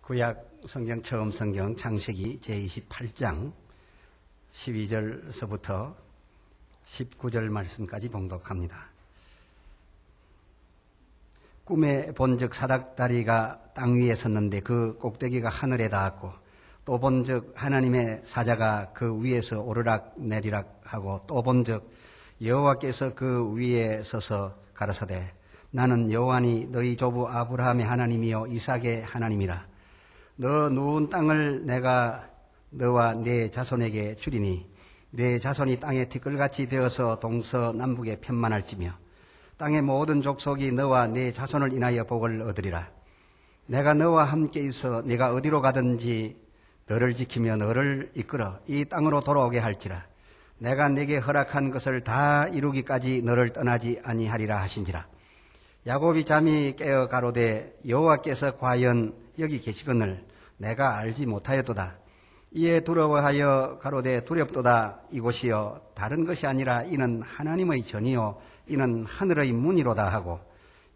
구약 성경 처음 성경 창세기 제28장 12절서부터 19절 말씀까지 봉독합니다. 꿈에 본즉 사닥다리가 땅 위에 섰는데 그 꼭대기가 하늘에 닿았고, 또 본즉 하나님의 사자가 그 위에서 오르락 내리락 하고, 또 본즉 여호와께서 그 위에 서서 가라사대 나는 여호와니 너희 조부 아브라함의 하나님이요 이삭의 하나님이라. 너 누운 땅을 내가 너와 네 자손에게 주리니 네 자손이 땅의 티끌같이 되어서 동서남북에 편만할지며 땅의 모든 족속이 너와 네 자손을 인하여 복을 얻으리라. 내가 너와 함께 있어 네가 어디로 가든지 너를 지키며 너를 이끌어 이 땅으로 돌아오게 할지라. 내가 네게 허락한 것을 다 이루기까지 너를 떠나지 아니하리라 하신지라. 야곱이 잠이 깨어 가로되 여호와께서 과연 여기 계시거늘 내가 알지 못하였도다. 이에 두려워하여 가로되 두렵도다. 이곳이여 다른 것이 아니라 이는 하나님의 전이요 이는 하늘의 문이로다 하고,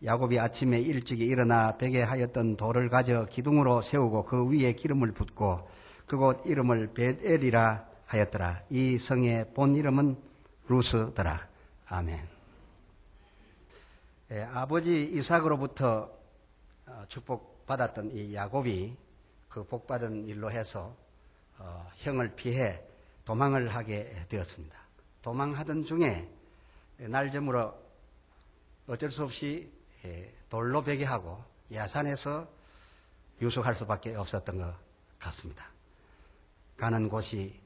야곱이 아침에 일찍이 일어나 베게 하였던 돌을 가져 기둥으로 세우고 그 위에 기름을 붓고 그곳 이름을 벳엘이라 하였더라. 이 성의 본 이름은 루스더라. 아멘. 아버지 이삭으로부터 축복받았던 이 야곱이 그 복받은 일로 해서 형을 피해 도망을 하게 되었습니다. 도망하던 중에 날저물어 어쩔 수 없이 돌로 베게 하고 야산에서 유숙할 수밖에 없었던 것 같습니다. 가는 곳이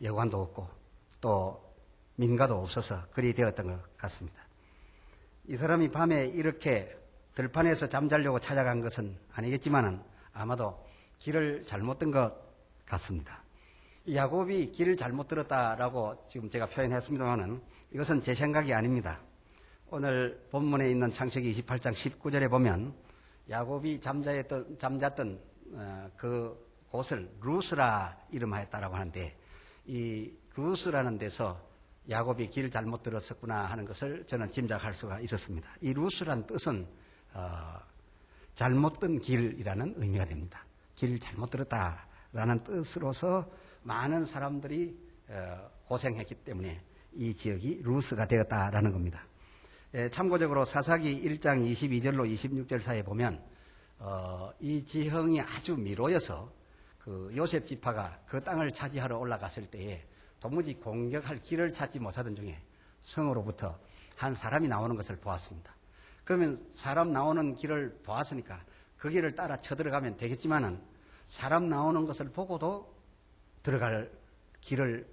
여관도 없고 또 민가도 없어서 그리 되었던 것 같습니다. 이 사람이 밤에 이렇게 들판에서 잠자려고 찾아간 것은 아니겠지만은 아마도 길을 잘못 든 것 같습니다. 야곱이 길을 잘못 들었다라고 지금 제가 표현했습니다만은 이것은 제 생각이 아닙니다. 오늘 본문에 있는 창세기 28장 19절에 보면 야곱이 잠잤던 그 곳을 루스라 이름하였다라고 하는데, 이 루스라는 데서 야곱이 길을 잘못 들었었구나 하는 것을 저는 짐작할 수가 있었습니다. 이 루스라는 뜻은 잘못 든 길이라는 의미가 됩니다. 길을 잘못 들었다라는 뜻으로서 많은 사람들이 고생했기 때문에 이 지역이 루스가 되었다라는 겁니다. 참고적으로 사사기 1장 22절로 26절 사이에 보면 이 지형이 아주 미로여서 그 요셉 지파가 그 땅을 차지하러 올라갔을 때에 도무지 공격할 길을 찾지 못하던 중에 성으로부터 한 사람이 나오는 것을 보았습니다. 그러면 사람 나오는 길을 보았으니까 그 길을 따라 쳐들어가면 되겠지만은 사람 나오는 것을 보고도 들어갈 길을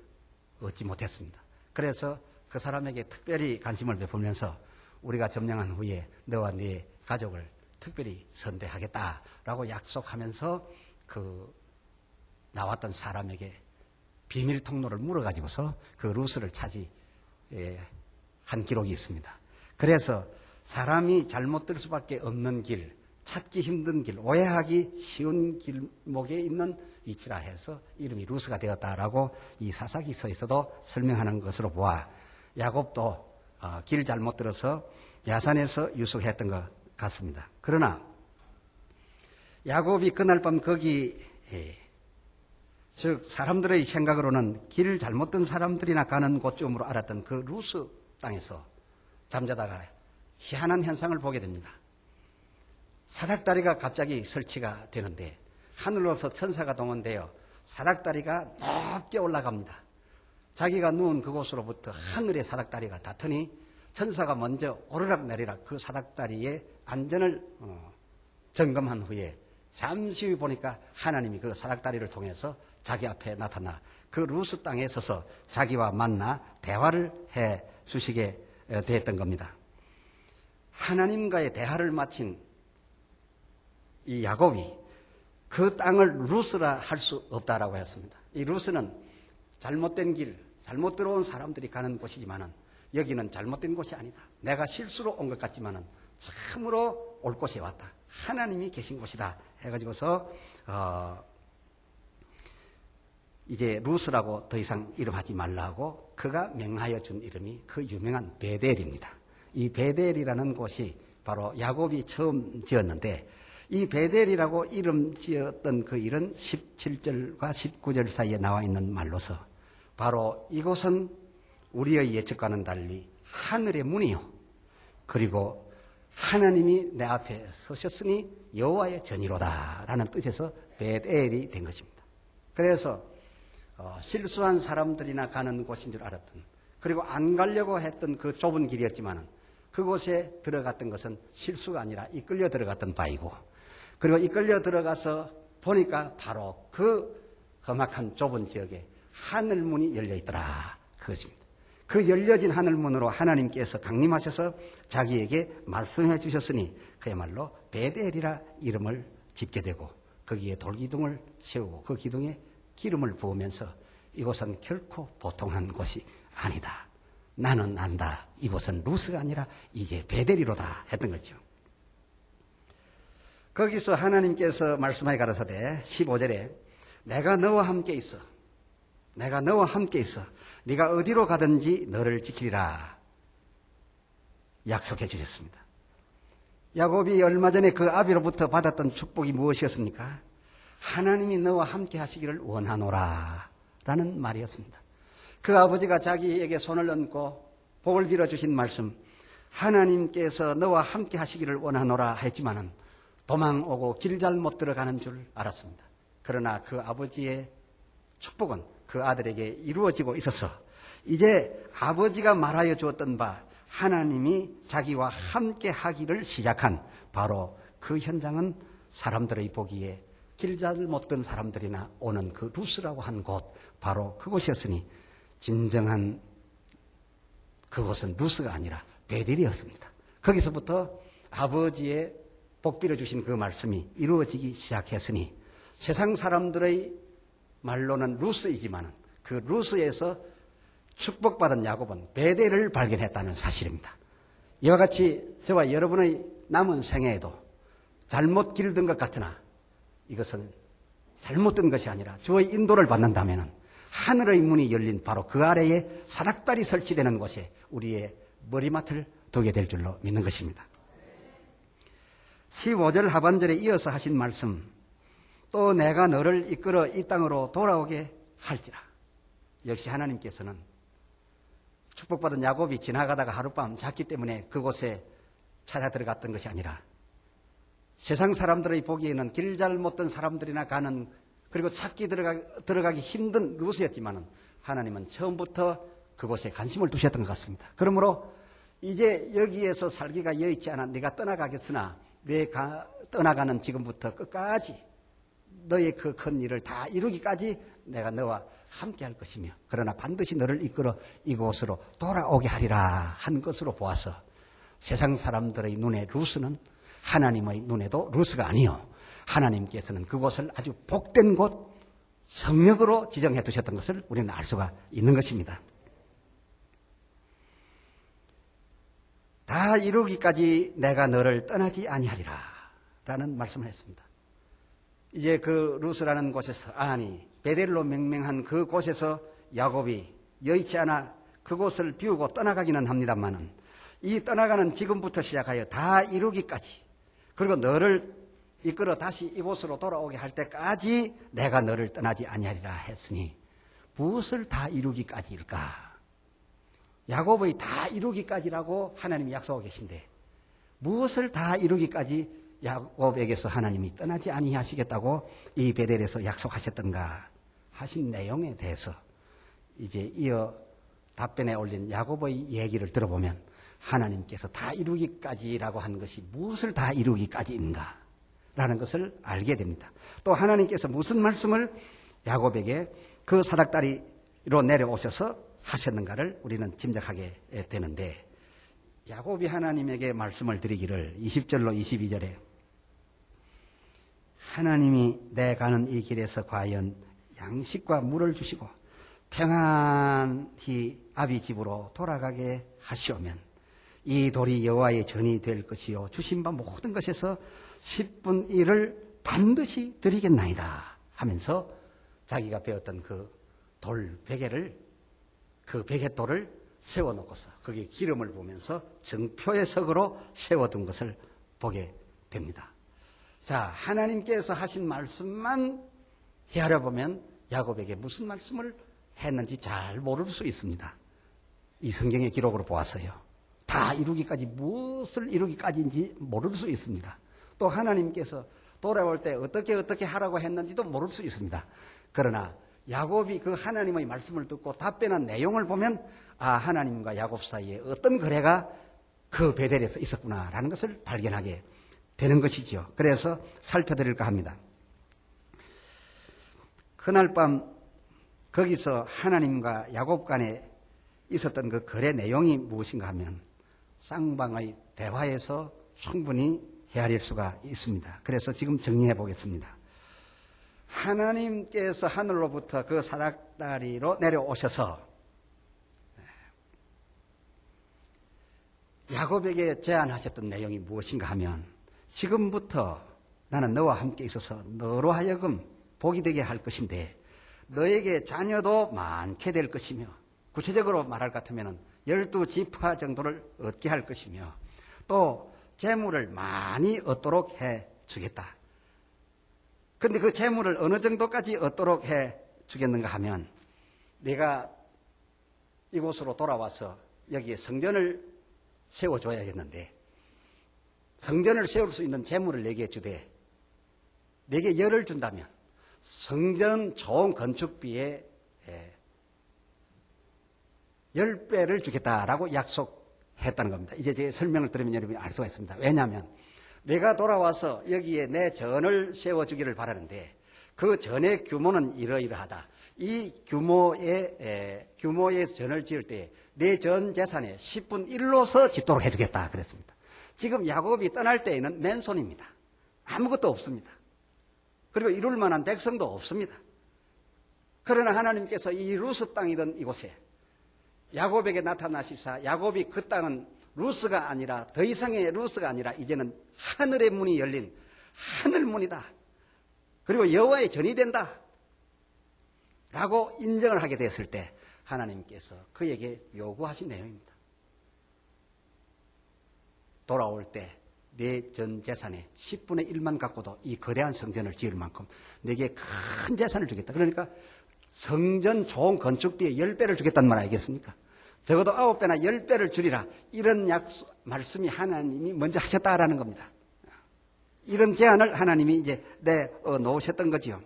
얻지 못했습니다. 그래서 그 사람에게 특별히 관심을 베풀면서 우리가 점령한 후에 너와 네 가족을 특별히 선대하겠다라고 약속하면서 그 나왔던 사람에게 비밀 통로를 물어가지고서 그 루스를 차지한 기록이 있습니다. 그래서 사람이 잘못 들 수밖에 없는 길, 찾기 힘든 길, 오해하기 쉬운 길목에 있는 위치라 해서 이름이 루스가 되었다라고 이 사사기서에서도 설명하는 것으로 보아 야곱도 길 잘못 들어서 야산에서 유숙했던 것 같습니다. 그러나 야곱이 그날 밤 거기 즉 사람들의 생각으로는 길 잘못 든 사람들이나 가는 곳쯤으로 알았던 그 루스 땅에서 잠자다가 희한한 현상을 보게 됩니다. 사닥다리가 갑자기 설치가 되는데 하늘로서 천사가 동원되어 사닥다리가 높게 올라갑니다. 자기가 누운 그곳으로부터 하늘의 사닥다리가 닿더니 천사가 먼저 오르락 내리락 그 사닥다리의 안전을 점검한 후에 잠시 후에 보니까 하나님이 그 사닥다리를 통해서 자기 앞에 나타나 그 루스 땅에 서서 자기와 만나 대화를 해 주시게 됐던 겁니다. 하나님과의 대화를 마친 이 야곱이 그 땅을 루스라 할 수 없다라고 했습니다. 이 루스는 잘못된 길, 잘못 들어온 사람들이 가는 곳이지만은 여기는 잘못된 곳이 아니다. 내가 실수로 온 것 같지만은 참으로 올 곳에 왔다. 하나님이 계신 곳이다. 해가지고서 이제 루스라고 더 이상 이름하지 말라고 그가 명하여 준 이름이 그 유명한 베델입니다. 이 베델이라는 곳이 바로 야곱이 처음 지었는데 이 베델이라고 이름 지었던 그 일은 17절과 19절 사이에 나와 있는 말로서 바로 이곳은 우리의 예측과는 달리 하늘의 문이요. 그리고 하나님이 내 앞에 서셨으니 여호와의 전이로다라는 뜻에서 베델이 된 것입니다. 그래서 실수한 사람들이나 가는 곳인 줄 알았던, 그리고 안 가려고 했던 그 좁은 길이었지만 그곳에 들어갔던 것은 실수가 아니라 이끌려 들어갔던 바이고, 그리고 이끌려 들어가서 보니까 바로 그 험악한 좁은 지역에 하늘문이 열려 있더라, 그것입니다. 그 열려진 하늘문으로 하나님께서 강림하셔서 자기에게 말씀해 주셨으니 그야말로 베델이라 이름을 짓게 되고, 거기에 돌기둥을 세우고 그 기둥에 기름을 부으면서 이곳은 결코 보통한 곳이 아니다. 나는 안다. 이곳은 루스가 아니라 이제 베델이로다 했던 거죠. 거기서 하나님께서 말씀하여 가라사대 15절에 내가 너와 함께 있어. 내가 너와 함께 있어. 네가 어디로 가든지 너를 지키리라 약속해 주셨습니다. 야곱이 얼마 전에 그 아비로부터 받았던 축복이 무엇이었습니까? 하나님이 너와 함께 하시기를 원하노라 라는 말이었습니다. 그 아버지가 자기에게 손을 얹고 복을 빌어주신 말씀, 하나님께서 너와 함께 하시기를 원하노라 했지만은 도망 오고 길 잘못 들어가는 줄 알았습니다. 그러나 그 아버지의 축복은 그 아들에게 이루어지고 있어서 이제 아버지가 말하여 주었던 바 하나님이 자기와 함께 하기를 시작한 바로 그 현장은 사람들의 보기에 길 잘못 든 사람들이나 오는 그 루스라고 한 곳, 바로 그곳이었으니 진정한 그곳은 루스가 아니라 베델이었습니다. 거기서부터 아버지의 복 빌어주신 그 말씀이 이루어지기 시작했으니 세상 사람들의 말로는 루스이지만 그 루스에서 축복받은 야곱은 베델을 발견했다는 사실입니다. 이와 같이 저와 여러분의 남은 생애에도 잘못 길든 것 같으나 이것은 잘못된 것이 아니라 주의 인도를 받는다면 하늘의 문이 열린 바로 그 아래에 사닥다리 설치되는 곳에 우리의 머리맡을 두게 될 줄로 믿는 것입니다. 15절 하반절에 이어서 하신 말씀, 또 내가 너를 이끌어 이 땅으로 돌아오게 할지라. 역시 하나님께서는 축복받은 야곱이 지나가다가 하룻밤 잤기 때문에 그곳에 찾아 들어갔던 것이 아니라 세상 사람들의 보기에는 길 잘못 든 사람들이나 가는, 그리고 찾기 들어가기 힘든 루스였지만 하나님은 처음부터 그곳에 관심을 두셨던 것 같습니다. 그러므로 이제 여기에서 살기가 여의치 않아 네가 떠나가겠으나 내가 떠나가는 지금부터 끝까지 너의 그 큰 일을 다 이루기까지 내가 너와 함께 할 것이며, 그러나 반드시 너를 이끌어 이곳으로 돌아오게 하리라 한 것으로 보아서 세상 사람들의 눈에 루스는 하나님의 눈에도 루스가 아니요, 하나님께서는 그곳을 아주 복된 곳, 성역으로 지정해 두셨던 것을 우리는 알 수가 있는 것입니다. 다 이루기까지 내가 너를 떠나지 아니하리라 라는 말씀을 했습니다. 이제 그 루스라는 곳에서, 아니 베델로 명명한 그 곳에서 야곱이 여의치 않아 그곳을 비우고 떠나가기는 합니다만은 이 떠나가는 지금부터 시작하여 다 이루기까지, 그리고 너를 이끌어 다시 이곳으로 돌아오게 할 때까지 내가 너를 떠나지 아니하리라 했으니 무엇을 다 이루기까지일까? 야곱의 다 이루기까지라고 하나님이 약속하고 계신데 무엇을 다 이루기까지 야곱에게서 하나님이 떠나지 아니하시겠다고 이 베델에서 약속하셨던가 하신 내용에 대해서 이제 이어 답변에 올린 야곱의 얘기를 들어보면 하나님께서 다 이루기까지라고 한 것이 무엇을 다 이루기까지인가 라는 것을 알게 됩니다. 또 하나님께서 무슨 말씀을 야곱에게 그 사닥다리로 내려오셔서 하셨는가를 우리는 짐작하게 되는데, 야곱이 하나님에게 말씀을 드리기를 20절로 22절에 하나님이 내 가는 이 길에서 과연 양식과 물을 주시고 평안히 아비 집으로 돌아가게 하시오면 이 돌이 여호와의 전이 될 것이요 주신 바 모든 것에서 10분 1을 반드시 드리겠나이다 하면서 자기가 배웠던 그 돌 베개를, 그 베갯돌을 세워놓고서 거기에 기름을 부으면서 정표의 석으로 세워둔 것을 보게 됩니다. 자, 하나님께서 하신 말씀만 헤아려 보면 야곱에게 무슨 말씀을 했는지 잘 모를 수 있습니다. 이 성경의 기록으로 보았어요. 다 이루기까지 무엇을 이루기까지인지 모를 수 있습니다. 또 하나님께서 돌아올 때 어떻게 하라고 했는지도 모를 수 있습니다. 그러나 야곱이 그 하나님의 말씀을 듣고 답변한 내용을 보면 하나님과 야곱 사이에 어떤 거래가 그 베델에서 있었구나라는 것을 발견하게 되는 것이죠. 그래서 살펴드릴까 합니다. 그날 밤 거기서 하나님과 야곱 간에 있었던 그 거래 내용이 무엇인가 하면 쌍방의 대화에서 충분히 헤아릴 수가 있습니다. 그래서 지금 정리해 보겠습니다. 하나님께서 하늘로부터 그 사닥다리로 내려오셔서 야곱에게 제안하셨던 내용이 무엇인가 하면 지금부터 나는 너와 함께 있어서 너로 하여금 복이 되게 할 것인데 너에게 자녀도 많게 될 것이며 구체적으로 말할 것 같으면 12지파 정도를 얻게 할 것이며 또 재물을 많이 얻도록 해 주겠다. 그런데 그 재물을 어느 정도까지 얻도록 해 주겠는가 하면 내가 이곳으로 돌아와서 여기에 성전을 세워줘야겠는데 성전을 세울 수 있는 재물을 내게 주되 내게 열을 준다면 성전 총 건축비에 10배를 주겠다라고 약속했다는 겁니다. 이제 제 설명을 들으면 여러분이 알 수가 있습니다. 왜냐하면 내가 돌아와서 여기에 내 전을 세워주기를 바라는데 그 전의 규모는 이러이러하다. 이 규모의 전을 지을 때 내 전 재산의 10분 1로서 짓도록 해주겠다 그랬습니다. 지금 야곱이 떠날 때에는 맨손입니다. 아무것도 없습니다. 그리고 이룰 만한 백성도 없습니다. 그러나 하나님께서 이 루스 땅이던 이곳에 야곱에게 나타나시사 야곱이 그 땅은 루스가 아니라 더 이상의 루스가 아니라 이제는 하늘의 문이 열린 하늘문이다. 그리고 여호와의 전이 된다. 라고 인정을 하게 됐을 때 하나님께서 그에게 요구하신 내용입니다. 돌아올 때 내 전 재산의 10분의 1만 갖고도 이 거대한 성전을 지을 만큼 내게 큰 재산을 주겠다. 그러니까 성전 총 건축비의 10배를 주겠다는 말 아니겠습니까? 적어도 9배나 10배를 주리라. 이런 말씀이 하나님이 먼저 하셨다라는 겁니다. 이런 제안을 하나님이 이제 놓으셨던 거지요.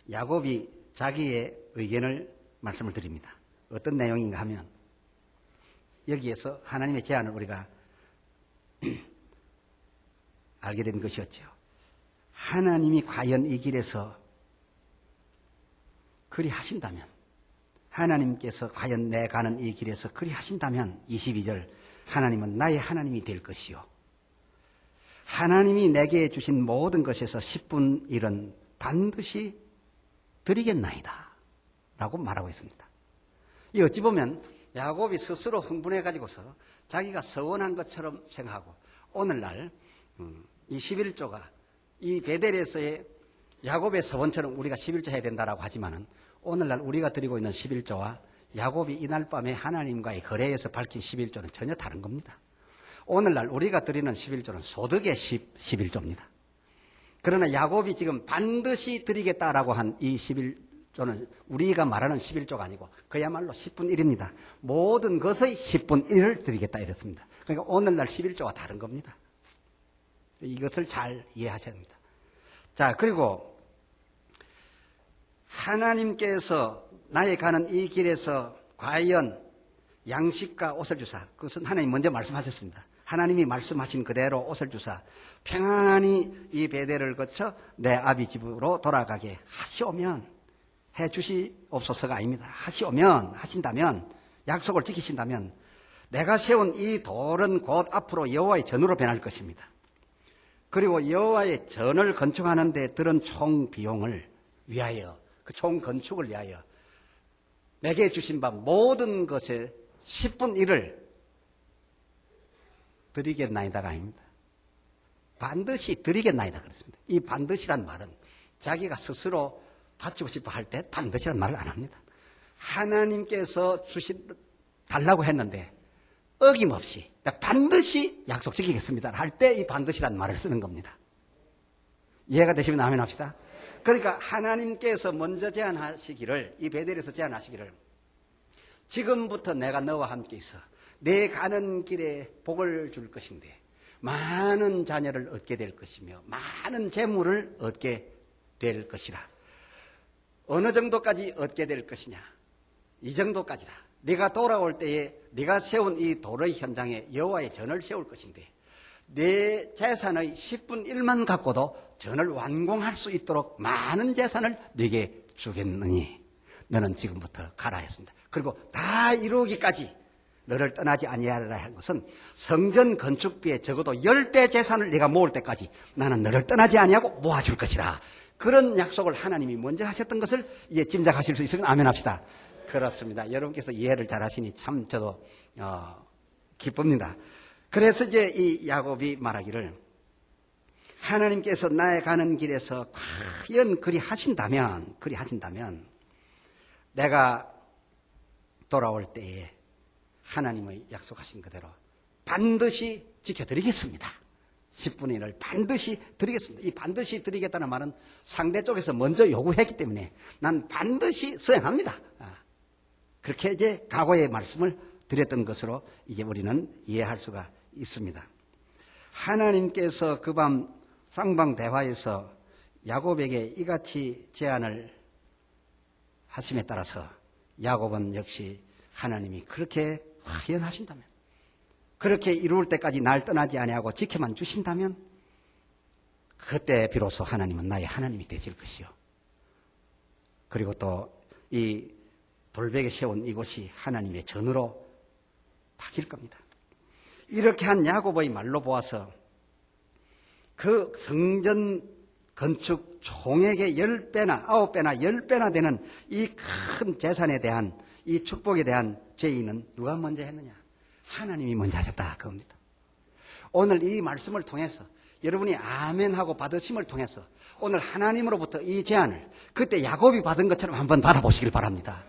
야곱이 자기의 의견을 말씀을 드립니다. 어떤 내용인가 하면 여기에서 하나님의 제안을 우리가 알게 된 것이었죠. 하나님이 과연 이 길에서 그리 하신다면 하나님께서 과연 내 가는 이 길에서 그리 하신다면 22절 하나님은 나의 하나님이 될 것이요 하나님이 내게 주신 모든 것에서 10분 1은 반드시 드리겠나이다 라고 말하고 있습니다. 이 어찌 보면 야곱이 스스로 흥분해 가지고서 자기가 서원한 것처럼 생각하고 오늘날 이 11조가 이 베델에서의 야곱의 서원처럼 우리가 11조 해야 된다라고 하지만은 오늘날 우리가 드리고 있는 11조와 야곱이 이날 밤에 하나님과의 거래에서 밝힌 11조는 전혀 다른 겁니다. 오늘날 우리가 드리는 11조는 소득의 11조입니다. 그러나 야곱이 지금 반드시 드리겠다라고 한 이 11조는 우리가 말하는 11조가 아니고 그야말로 10분 1입니다. 모든 것의 10분 1을 드리겠다 이랬습니다. 그러니까 오늘날 11조와 다른 겁니다. 이것을 잘 이해하셔야 합니다. 자, 그리고 하나님께서 나의 가는 이 길에서 과연 양식과 옷을 주사, 그것은 하나님 먼저 말씀하셨습니다. 하나님이 말씀하신 그대로 옷을 주사 평안히 이 베델을 거쳐 내 아비 집으로 돌아가게 하시오면 해 주시옵소서가 아닙니다. 하신다면 약속을 지키신다면 내가 세운 이 돌은 곧 앞으로 여호와의 전으로 변할 것입니다. 그리고 여호와의 전을 건축하는 데 들은 총 비용을 위하여 그 총 건축을 위하여 내게 주신 바 모든 것의 10분 1을 드리겠나이다가 아닙니다. 반드시 드리겠나이다 그랬습니다. 이 반드시란 말은 자기가 스스로 바치고 싶어 할 때 반드시란 말을 안 합니다. 하나님께서 달라고 했는데 어김없이 반드시 약속 지키겠습니다 할 때 이 반드시란 말을 쓰는 겁니다. 이해가 되시면 아멘 합시다. 그러니까 하나님께서 먼저 제안하시기를, 이 베델에서 제안하시기를, 지금부터 내가 너와 함께 있어 내 가는 길에 복을 줄 것인데 많은 자녀를 얻게 될 것이며 많은 재물을 얻게 될 것이라. 어느 정도까지 얻게 될 것이냐? 이 정도까지라. 네가 돌아올 때에 네가 세운 이 도의 현장에 여호와의 전을 세울 것인데 내 재산의 10분 1만 갖고도 전을 완공할 수 있도록 많은 재산을 네게 주겠느니 너는 지금부터 가라 했습니다. 그리고 다 이루기까지 너를 떠나지 아니하리라 한 것은 성전 건축비에 적어도 10배 재산을 네가 모을 때까지 나는 너를 떠나지 아니하고 모아줄 것이라. 그런 약속을 하나님이 먼저 하셨던 것을 이제 짐작하실 수 있으면 아멘 합시다. 그렇습니다. 여러분께서 이해를 잘 하시니 참 저도 기쁩니다. 그래서 이제 이 야곱이 말하기를 하나님께서 나의 가는 길에서 과연 그리 하신다면 내가 돌아올 때에 하나님의 약속하신 그대로 반드시 지켜드리겠습니다. 10분의 1을 반드시 드리겠습니다. 이 반드시 드리겠다는 말은 상대 쪽에서 먼저 요구했기 때문에 난 반드시 수행합니다. 그렇게 이제 각오의 말씀을 드렸던 것으로 이제 우리는 이해할 수가 있습니다. 하나님께서 그 밤 쌍방 대화에서 야곱에게 이같이 제안을 하심에 따라서 야곱은 역시 하나님이 그렇게 화연하신다면, 그렇게 이루을 때까지 날 떠나지 아니하고 지켜만 주신다면 그때 비로소 하나님은 나의 하나님이 되실 것이요. 그리고 또 이 돌베개 세운 이곳이 하나님의 전으로 바뀔 겁니다. 이렇게 한 야곱의 말로 보아서 그 성전 건축 총액의 10배나 9배나 10배나 되는 이 큰 재산에 대한 이 축복에 대한 제의는 누가 먼저 했느냐? 하나님이 먼저 하셨다 그겁니다. 오늘 이 말씀을 통해서 여러분이 아멘하고 받으심을 통해서 오늘 하나님으로부터 이 제안을 그때 야곱이 받은 것처럼 한번 받아보시길 바랍니다.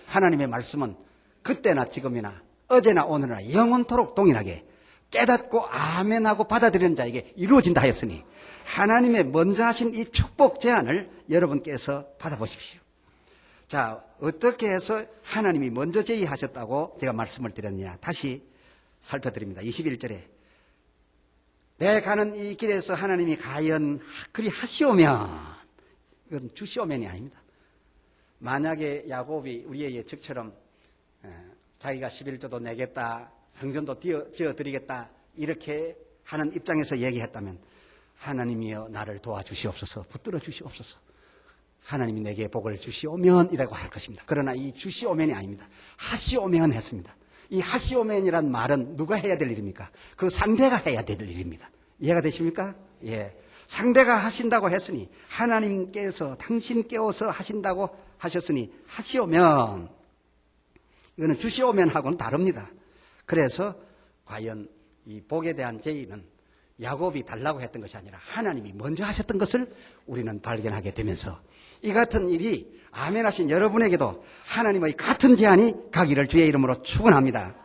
하나님의 말씀은 그때나 지금이나 어제나 오늘이나 영원토록 동일하게 깨닫고 아멘하고 받아들이는 자에게 이루어진다 하였으니 하나님의 먼저 하신 이 축복 제안을 여러분께서 받아보십시오. 자, 어떻게 해서 하나님이 먼저 제의하셨다고 제가 말씀을 드렸느냐 다시 살펴드립니다. 21절에 내 가는 이 길에서 하나님이 과연 그리 하시오면, 이건 주시오면이 아닙니다. 만약에 야곱이 우리의 예측처럼 자기가 11조도 내겠다, 성전도 지어드리겠다 이렇게 하는 입장에서 얘기했다면 하나님이여 나를 도와주시옵소서, 붙들어 주시옵소서, 하나님이 내게 복을 주시오면 이라고 할 것입니다. 그러나 이 주시오면이 아닙니다. 하시오면 했습니다. 이 하시오면이란 말은 누가 해야 될 일입니까? 그 상대가 해야 될 일입니다. 이해가 되십니까? 예. 상대가 하신다고 했으니 하나님께서 당신 깨워서 하신다고 하셨으니 하시오면, 이거는 주시오면 하고는 다릅니다. 그래서 과연 이 복에 대한 제의는 야곱이 달라고 했던 것이 아니라 하나님이 먼저 하셨던 것을 우리는 발견하게 되면서 이 같은 일이 아멘 하신 여러분에게도 하나님의 같은 제안이 가기를 주의 이름으로 축원합니다.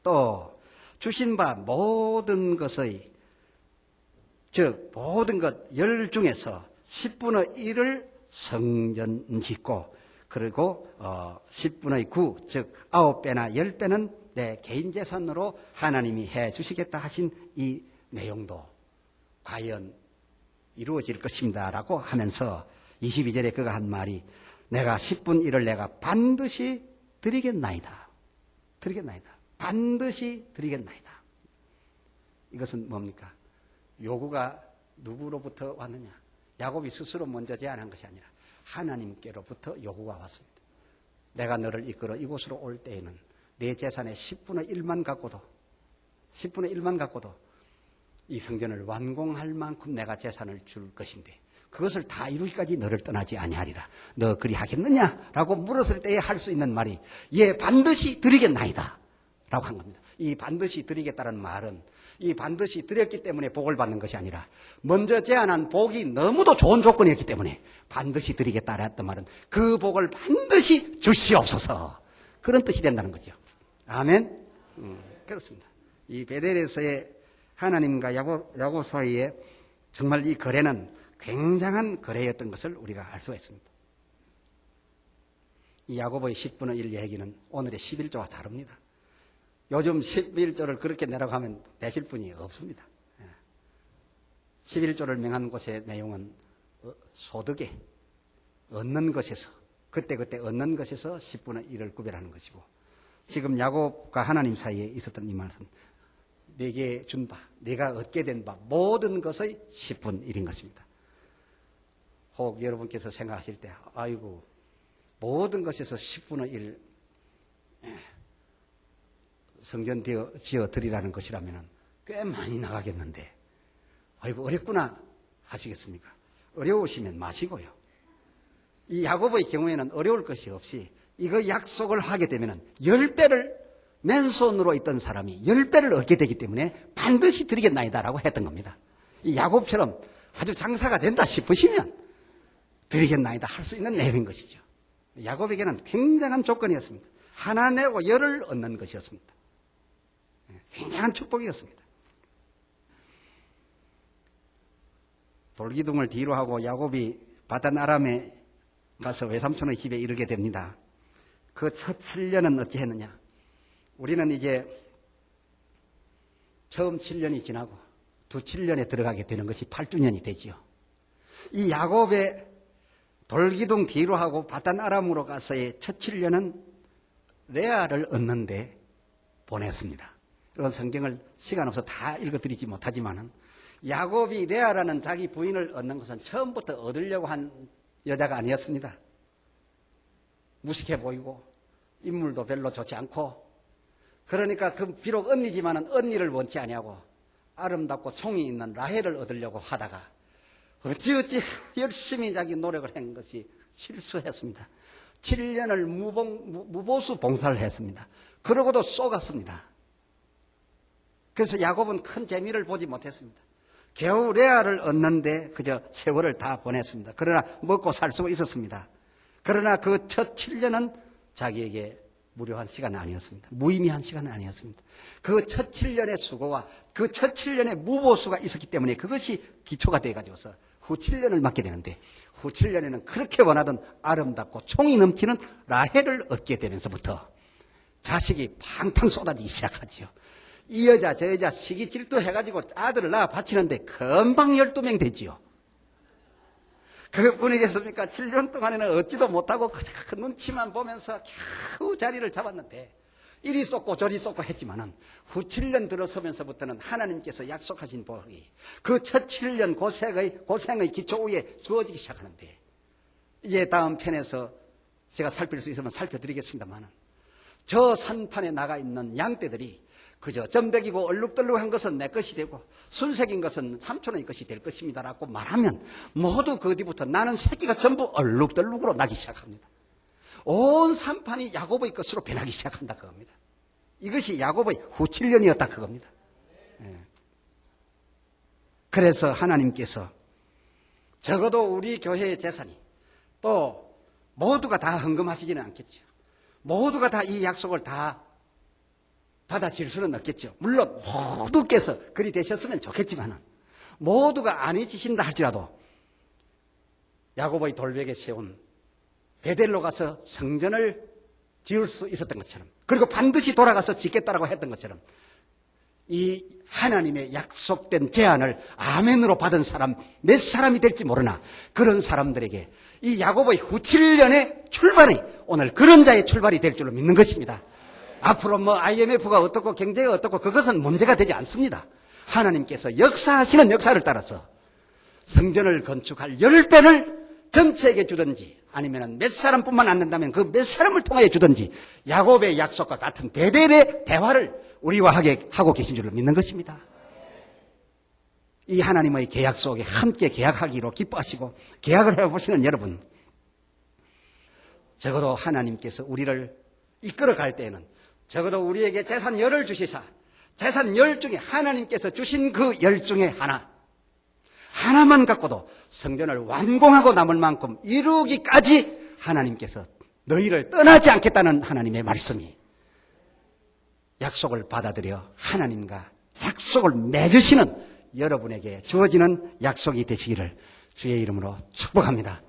또 주신 바 모든 것의, 즉 모든 것 열 중에서 10분의 1을 성전 짓고 그리고 10분의 9, 즉 9배나 10배는 내 개인 재산으로 하나님이 해 주시겠다 하신 이 내용도 과연 이루어질 것입니다 라고 하면서 22절에 그가 한 말이 내가 10분 1을 내가 반드시 드리겠나이다. 반드시 드리겠나이다. 이것은 뭡니까? 요구가 누구로부터 왔느냐? 야곱이 스스로 먼저 제안한 것이 아니라 하나님께로부터 요구가 왔습니다. 내가 너를 이끌어 이곳으로 올 때에는 내 재산의 10분의 1만 갖고도 이 성전을 완공할 만큼 내가 재산을 줄 것인데 그것을 다 이루기까지 너를 떠나지 아니하리라. 너 그리 하겠느냐? 라고 물었을 때에 할 수 있는 말이 예, 반드시 드리겠나이다 라고 한 겁니다. 이 반드시 드리겠다는 말은 이 반드시 드렸기 때문에 복을 받는 것이 아니라 먼저 제안한 복이 너무도 좋은 조건이었기 때문에 반드시 드리겠다 했던 말은 그 복을 반드시 주시옵소서, 그런 뜻이 된다는 거죠. 아멘. 그렇습니다. 이 베델에서의 하나님과 야곱 사이에 정말 이 거래는 굉장한 거래였던 것을 우리가 알 수가 있습니다. 이 야고보의 10분의 1 얘기는 오늘의 11조와 다릅니다. 요즘 11조를 그렇게 내라고 하면 내실 분이 없습니다. 11조를 명한 곳의 내용은 소득에 얻는 것에서 그때그때 얻는 것에서 10분의 1을 구별하는 것이고, 지금 야곱과 하나님 사이에 있었던 이 말씀, 내게 준 바, 내가 얻게 된 바 모든 것의 10분 1인 것입니다. 혹 여러분께서 생각하실 때 아이고 모든 것에서 10분의 1 성전 지어 드리라는 것이라면 꽤 많이 나가겠는데 아이고 어렵구나 하시겠습니까? 어려우시면 마시고요. 이 야고보의 경우에는 어려울 것이 없이 이거 약속을 하게 되면 10배를 맨손으로 있던 사람이 10배를 얻게 되기 때문에 반드시 드리겠나이다라고 했던 겁니다. 이 야곱처럼 아주 장사가 된다 싶으시면 드리겠나이다 할 수 있는 내용인 것이죠. 야곱에게는 굉장한 조건이었습니다. 하나 내고 10을 얻는 것이었습니다. 굉장한 축복이었습니다. 돌기둥을 뒤로 하고 야곱이 바단 아람에 가서 외삼촌의 집에 이르게 됩니다. 그 첫 7년은 어찌 했느냐? 우리는 이제 처음 7년이 지나고 두 7년에 들어가게 되는 것이 8주년이 되지요. 이 야곱의 돌기둥 뒤로 하고 바단 아람으로 가서의 첫 7년은 레아를 얻는데 보냈습니다. 이런 성경을 시간 없어 다 읽어드리지 못하지만은 야곱이 레아라는 자기 부인을 얻는 것은 처음부터 얻으려고 한 여자가 아니었습니다. 무식해 보이고 인물도 별로 좋지 않고, 그러니까 그 비록 언니지만은 언니를 원치 아니하고 아름답고 총이 있는 라헬을 얻으려고 하다가 어찌어찌 열심히 자기 노력을 한 것이 실수했습니다. 7년을 무보수 봉사를 했습니다. 그러고도 쏘갔습니다. 그래서 야곱은 큰 재미를 보지 못했습니다. 겨우 레아를 얻는데 그저 세월을 다 보냈습니다. 그러나 먹고 살 수 있었습니다. 그러나 그 첫 7년은 자기에게 무료한 시간은 아니었습니다. 무의미한 시간은 아니었습니다. 그 첫 7년의 수고와 그 첫 7년의 무보수가 있었기 때문에 그것이 기초가 돼가지고서 후 7년을 맞게 되는데, 후 7년에는 그렇게 원하던 아름답고 총이 넘치는 라헬을 얻게 되면서부터 자식이 팡팡 쏟아지기 시작하지요. 이 여자 저 여자 시기 질투해가지고 아들을 낳아 바치는데 금방 12명 되지요. 그뿐이겠습니까? 7년 동안에는 얻지도 못하고 그 눈치만 보면서 겨우 자리를 잡았는데 이리 쏟고 저리 쏟고 했지만은 후 7년 들어서면서부터는 하나님께서 약속하신 복이 그 첫 7년 고생의 기초 위에 주어지기 시작하는데, 이제 다음 편에서 제가 살필 수 있으면 살펴드리겠습니다만은 저 산판에 나가 있는 양떼들이 그저 점백이고 얼룩덜룩한 것은 내 것이 되고 순색인 것은 삼촌의 것이 될 것입니다라고 말하면 모두 그 뒤부터 나는 새끼가 전부 얼룩덜룩으로 나기 시작합니다. 온 산판이 야곱의 것으로 변하기 시작한다 그겁니다. 이것이 야곱의 후 7년이었다 그겁니다. 그래서 하나님께서 적어도 우리 교회의 재산이 또 모두가 다 헌금하시지는 않겠죠. 모두가 다 이 약속을 다 받아칠 수는 없겠죠. 물론 모두께서 그리 되셨으면 좋겠지만 모두가 아니지신다 할지라도 야곱의 돌벽에 세운 베델로 가서 성전을 지을 수 있었던 것처럼, 그리고 반드시 돌아가서 짓겠다라고 했던 것처럼 이 하나님의 약속된 제안을 아멘으로 받은 사람 몇 사람이 될지 모르나 그런 사람들에게 이 야곱의 후 7년의 출발이 오늘 그런 자의 출발이 될 줄로 믿는 것입니다. 앞으로 뭐 IMF가 어떻고 경제가 어떻고 그것은 문제가 되지 않습니다. 하나님께서 역사하시는 역사를 따라서 성전을 건축할 10배를 전체에게 주든지 아니면 몇 사람뿐만 안 된다면 그 몇 사람을 통하여 주든지 야곱의 약속과 같은 베델의 대화를 우리와 하고 계신 줄로 믿는 것입니다. 이 하나님의 계약 속에 함께 계약하기로 기뻐하시고 계약을 해보시는 여러분, 적어도 하나님께서 우리를 이끌어갈 때에는 적어도 우리에게 재산 10을 주시사 재산 10 중에 하나님께서 주신 그 10 중에 하나만 갖고도 성전을 완공하고 남을 만큼 이루기까지 하나님께서 너희를 떠나지 않겠다는 하나님의 말씀이 약속을 받아들여 하나님과 약속을 맺으시는 여러분에게 주어지는 약속이 되시기를 주의 이름으로 축복합니다.